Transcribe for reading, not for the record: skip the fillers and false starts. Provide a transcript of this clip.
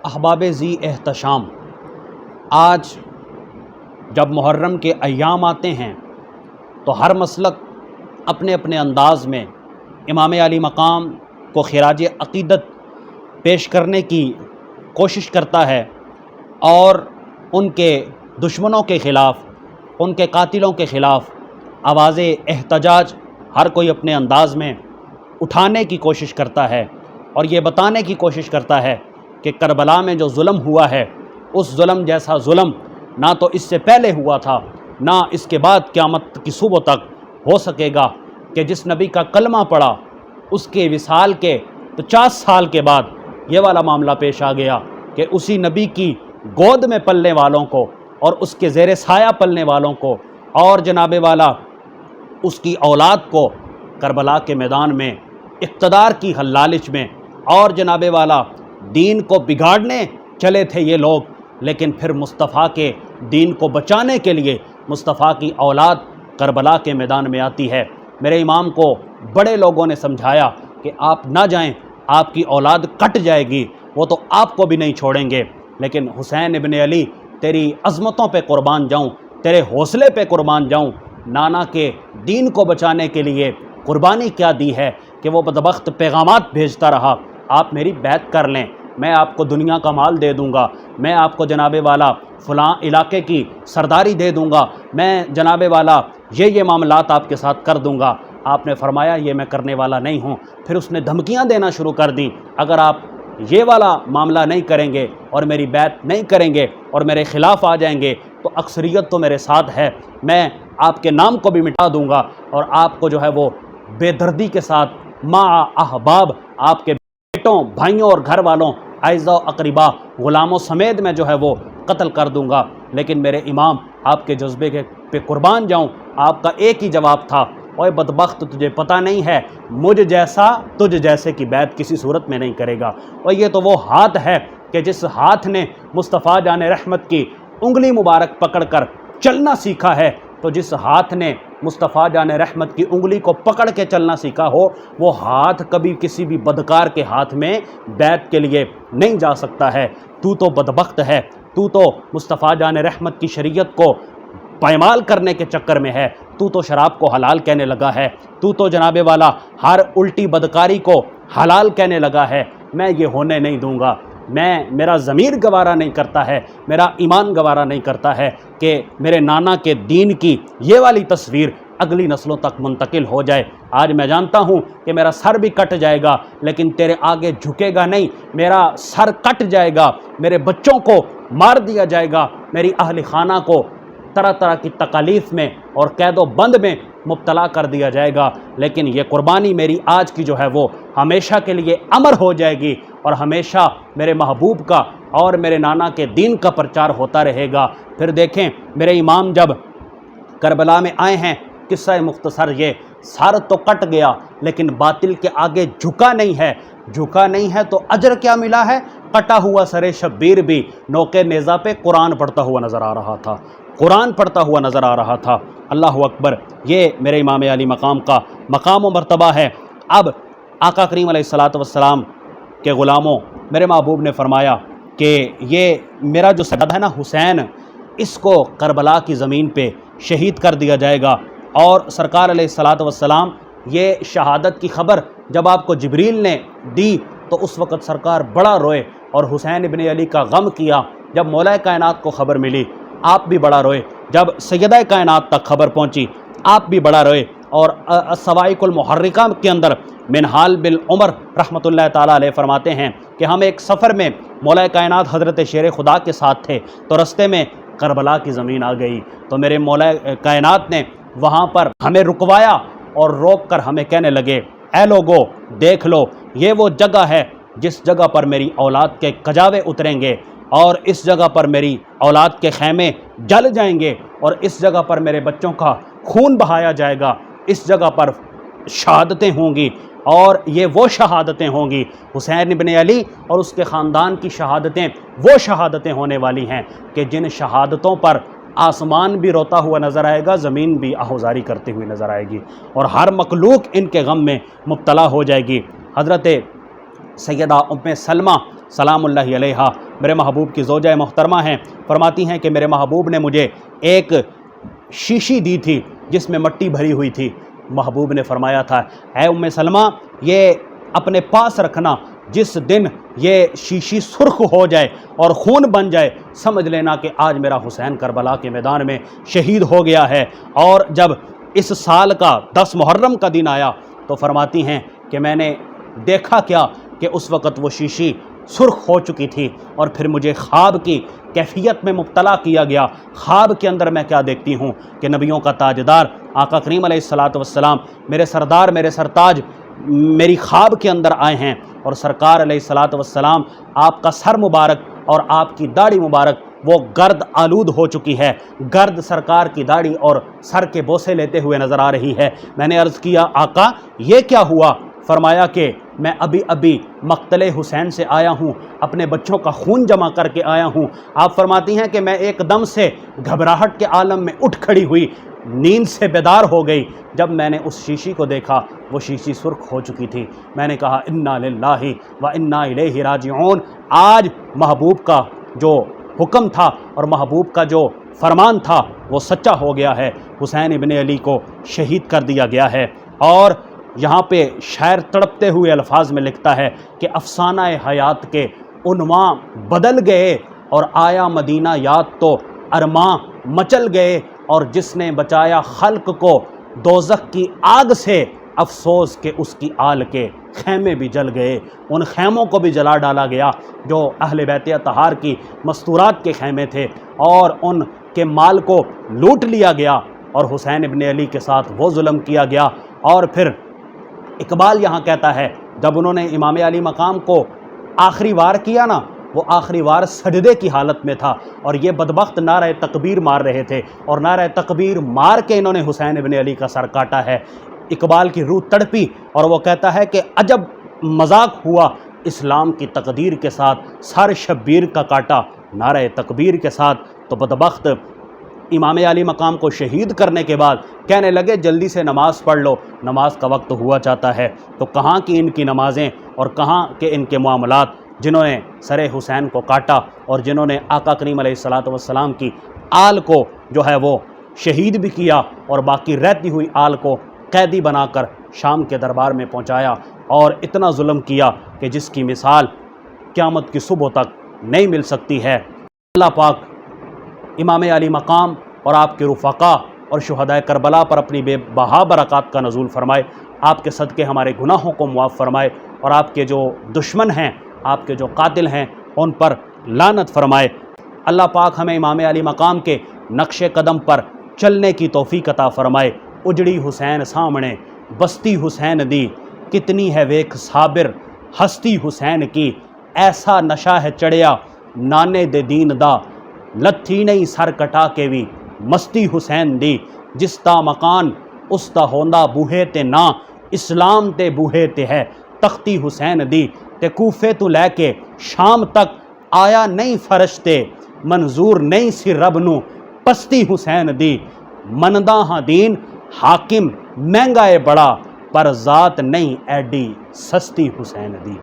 احباب ذی احتشام، آج جب محرم کے ایام آتے ہیں تو ہر مسلک اپنے اپنے انداز میں امام علی مقام کو خراج عقیدت پیش کرنے کی کوشش کرتا ہے اور ان کے دشمنوں کے خلاف، ان کے قاتلوں کے خلاف آواز احتجاج ہر کوئی اپنے انداز میں اٹھانے کی کوشش کرتا ہے اور یہ بتانے کی کوشش کرتا ہے کہ کربلا میں جو ظلم ہوا ہے اس ظلم جیسا ظلم نہ تو اس سے پہلے ہوا تھا، نہ اس کے بعد قیامت کی صبح تک ہو سکے گا کہ جس نبی کا کلمہ پڑا اس کے وصال کے 50 سال کے بعد یہ والا معاملہ پیش آ گیا کہ اسی نبی کی گود میں پلنے والوں کو اور اس کے زیر سایہ پلنے والوں کو اور جناب والا اس کی اولاد کو کربلا کے میدان میں اقتدار کی لالچ میں اور جناب والا دین کو بگاڑنے چلے تھے یہ لوگ، لیکن پھر مصطفیٰ کے دین کو بچانے کے لیے مصطفیٰ کی اولاد کربلا کے میدان میں آتی ہے۔ میرے امام کو بڑے لوگوں نے سمجھایا کہ آپ نہ جائیں، آپ کی اولاد کٹ جائے گی، وہ تو آپ کو بھی نہیں چھوڑیں گے، لیکن حسین ابن علی تیری عظمتوں پہ قربان جاؤں، تیرے حوصلے پہ قربان جاؤں، نانا کے دین کو بچانے کے لیے قربانی کیا دی ہے کہ وہ بدبخت پیغامات بھیجتا رہا، آپ میری بیعت کر لیں، میں آپ کو دنیا کا مال دے دوں گا، میں آپ کو جناب والا فلاں علاقے کی سرداری دے دوں گا، میں جناب والا یہ معاملات آپ کے ساتھ کر دوں گا۔ آپ نے فرمایا یہ میں کرنے والا نہیں ہوں۔ پھر اس نے دھمکیاں دینا شروع کر دیں، اگر آپ یہ والا معاملہ نہیں کریں گے اور میری بیعت نہیں کریں گے اور میرے خلاف آ جائیں گے تو اکثریت تو میرے ساتھ ہے، میں آپ کے نام کو بھی مٹا دوں گا اور آپ کو جو ہے وہ بے دردی کے ساتھ مع احباب، آپ کے بیٹوں، بھائیوں اور گھر والوں، اعزاء و اقربا، غلاموں سمیت میں جو ہے وہ قتل کر دوں گا۔ لیکن میرے امام آپ کے جذبے پہ قربان جاؤں، آپ کا ایک ہی جواب تھا، اوے بدبخت تجھے پتہ نہیں ہے مجھ جیسا تجھ جیسے کی بیعت کسی صورت میں نہیں کرے گا۔ اور یہ تو وہ ہاتھ ہے کہ جس ہاتھ نے مصطفیٰ جان رحمت کی انگلی مبارک پکڑ کر چلنا سیکھا ہے، تو جس ہاتھ نے مصطفیٰ جان رحمت کی انگلی کو پکڑ کے چلنا سیکھا ہو وہ ہاتھ کبھی کسی بھی بدکار کے ہاتھ میں بیعت کے لیے نہیں جا سکتا ہے۔ تو تو بدبخت ہے، تو تو مصطفیٰ جان رحمت کی شریعت کو پائمال کرنے کے چکر میں ہے، تو تو شراب کو حلال کہنے لگا ہے، تو تو جناب والا ہر الٹی بدکاری کو حلال کہنے لگا ہے۔ میں یہ ہونے نہیں دوں گا، میرا ضمیر گوارا نہیں کرتا ہے، میرا ایمان گوارا نہیں کرتا ہے کہ میرے نانا کے دین کی یہ والی تصویر اگلی نسلوں تک منتقل ہو جائے۔ آج میں جانتا ہوں کہ میرا سر بھی کٹ جائے گا لیکن تیرے آگے جھکے گا نہیں، میرا سر کٹ جائے گا، میرے بچوں کو مار دیا جائے گا، میری اہل خانہ کو طرح طرح کی تکالیف میں اور قید و بند میں مبتلا کر دیا جائے گا، لیکن یہ قربانی میری آج کی جو ہے وہ ہمیشہ کے لیے امر ہو جائے گی اور ہمیشہ میرے محبوب کا اور میرے نانا کے دین کا پرچار ہوتا رہے گا۔ پھر دیکھیں میرے امام جب کربلا میں آئے ہیں، قصہ مختصر یہ، سر تو کٹ گیا لیکن باطل کے آگے جھکا نہیں ہے، جھکا نہیں ہے تو اجر کیا ملا ہے؟ کٹا ہوا سر شبیر بھی نوکے نیزہ پہ قرآن پڑھتا ہوا نظر آ رہا تھا، قرآن پڑھتا ہوا نظر آ رہا تھا۔ اللہ اکبر، یہ میرے امام علی مقام کا مقام و مرتبہ ہے۔ اب آقا کریم علیہ الصلوۃ والسلام کے غلاموں، میرے محبوب نے فرمایا کہ یہ میرا جو سیدہ ہے نا حسین، اس کو کربلا کی زمین پہ شہید کر دیا جائے گا۔ اور سرکار علیہ الصلوۃ والسلام یہ شہادت کی خبر جب آپ کو جبریل نے دی تو اس وقت سرکار بڑا روئے اور حسین ابن علی کا غم کیا۔ جب مولا کائنات کو خبر ملی آپ بھی بڑا روئے، جب سیدہ کائنات تک خبر پہنچی آپ بھی بڑا روئے۔ اور الصواعق المحرکہ کے اندر منہال بالعمر رحمۃ اللہ تعالیٰ علیہ فرماتے ہیں کہ ہم ایک سفر میں مولا کائنات حضرت شیر خدا کے ساتھ تھے تو رستے میں کربلا کی زمین آ گئی، تو میرے مولا کائنات نے وہاں پر ہمیں رکوایا اور روک کر ہمیں کہنے لگے، اے لوگو دیکھ لو یہ وہ جگہ ہے جس جگہ پر میری اولاد کے کجاوے اتریں گے اور اس جگہ پر میری اولاد کے خیمے جل جائیں گے اور اس جگہ پر میرے بچوں کا خون بہایا جائے گا، اس جگہ پر شہادتیں ہوں گی اور یہ وہ شہادتیں ہوں گی حسین ابن علی اور اس کے خاندان کی شہادتیں وہ شہادتیں ہونے والی ہیں کہ جن شہادتوں پر آسمان بھی روتا ہوا نظر آئے گا، زمین بھی آہوزاری کرتی ہوئی نظر آئے گی اور ہر مخلوق ان کے غم میں مبتلا ہو جائے گی۔ حضرت سیدہ ام سلمہ سلام اللہ علیہا میرے محبوب کی زوجہ محترمہ ہیں، فرماتی ہیں کہ میرے محبوب نے مجھے ایک شیشی دی تھی جس میں مٹی بھری ہوئی تھی۔ محبوب نے فرمایا تھا، اے ام سلمہ یہ اپنے پاس رکھنا، جس دن یہ شیشی سرخ ہو جائے اور خون بن جائے سمجھ لینا کہ آج میرا حسین کربلا کے میدان میں شہید ہو گیا ہے۔ اور جب اس سال کا 10 محرم کا دن آیا تو فرماتی ہیں کہ میں نے دیکھا کیا کہ اس وقت وہ شیشی سرخ ہو چکی تھی، اور پھر مجھے خواب کی کیفیت میں مبتلا کیا گیا۔ خواب کے اندر میں کیا دیکھتی ہوں کہ نبیوں کا تاجدار آقا کریم علیہ الصلوۃ والسلام، میرے سردار، میرے سرتاج میری خواب کے اندر آئے ہیں، اور سرکار علیہ الصلوۃ والسلام آپ کا سر مبارک اور آپ کی داڑھی مبارک وہ گرد آلود ہو چکی ہے، گرد سرکار کی داڑھی اور سر کے بوسے لیتے ہوئے نظر آ رہی ہے۔ میں نے عرض کیا آقا یہ کیا ہوا؟ فرمایا کہ میں ابھی مقتل حسین سے آیا ہوں، اپنے بچوں کا خون جمع کر کے آیا ہوں۔ آپ فرماتی ہیں کہ میں ایک دم سے گھبراہٹ کے عالم میں اٹھ کھڑی ہوئی، نیند سے بیدار ہو گئی۔ جب میں نے اس شیشی کو دیکھا وہ شیشی سرخ ہو چکی تھی۔ میں نے کہا انا للہ و انا الیہ راجعون، آج محبوب کا جو حکم تھا اور محبوب کا جو فرمان تھا وہ سچا ہو گیا ہے، حسین ابن علی کو شہید کر دیا گیا ہے۔ اور یہاں پہ شاعر تڑپتے ہوئے الفاظ میں لکھتا ہے کہ افسانہ حیات کے عنواں بدل گئے، اور آیا مدینہ یاد تو ارماں مچل گئے، اور جس نے بچایا خلق کو دوزخ کی آگ سے، افسوس کہ اس کی آل کے خیمے بھی جل گئے۔ ان خیموں کو بھی جلا ڈالا گیا جو اہل بیت اطہار کی مستورات کے خیمے تھے، اور ان کے مال کو لوٹ لیا گیا، اور حسین ابن علی کے ساتھ وہ ظلم کیا گیا۔ اور پھر اقبال یہاں کہتا ہے جب انہوں نے امام علی مقام کو آخری وار کیا نا، وہ آخری وار سجدے کی حالت میں تھا، اور یہ بدبخت نعرہ تکبیر مار رہے تھے، اور نعرہ تکبیر مار کے انہوں نے حسین ابن علی کا سر کاٹا ہے۔ اقبال کی روح تڑپی اور وہ کہتا ہے کہ عجب مذاق ہوا، اسلام کی تقدیر کے ساتھ سر شبیر کا کاٹا نعرہ تکبیر کے ساتھ۔ تو بدبخت امام علی مقام کو شہید کرنے کے بعد کہنے لگے جلدی سے نماز پڑھ لو، نماز کا وقت ہوا چاہتا ہے۔ تو کہاں کی ان کی نمازیں اور کہاں کے ان کے معاملات، جنہوں نے سر حسین کو کاٹا اور جنہوں نے آقا کریم علیہ الصلوۃ والسلام کی آل کو جو ہے وہ شہید بھی کیا، اور باقی رہتی ہوئی آل کو قیدی بنا کر شام کے دربار میں پہنچایا، اور اتنا ظلم کیا کہ جس کی مثال قیامت کی صبح تک نہیں مل سکتی ہے۔ اللہ پاک امام علی مقام اور آپ کے رفقا اور شہدائے کربلا پر اپنی بے بہا برکات کا نزول فرمائے، آپ کے صدقے ہمارے گناہوں کو معاف فرمائے، اور آپ کے جو دشمن ہیں، آپ کے جو قاتل ہیں، ان پر لعنت فرمائے۔ اللہ پاک ہمیں امام علی مقام کے نقش قدم پر چلنے کی توفیق عطا فرمائے۔ اجڑی حسین سامنے بستی حسین دی، کتنی ہے ویکھ صابر ہستی حسین کی، ایسا نشہ ہے چڑھیا نانے دے دین دا، لتھی نہیں سر کٹا کے بھی مستی حسین دی، جس تا مکان اس تا ہوندا بوہے تے نا، اسلام تے بوہے تے ہے تختی حسین دی، تے کوفے تو لے کے شام تک آیا نہیں فرشتے، منظور نہیں سی رب نو پستی حسین دی، مندا ہاں دین حاکم مہنگا ہے بڑا، پر ذات نہیں ایڈی سستی حسین دی۔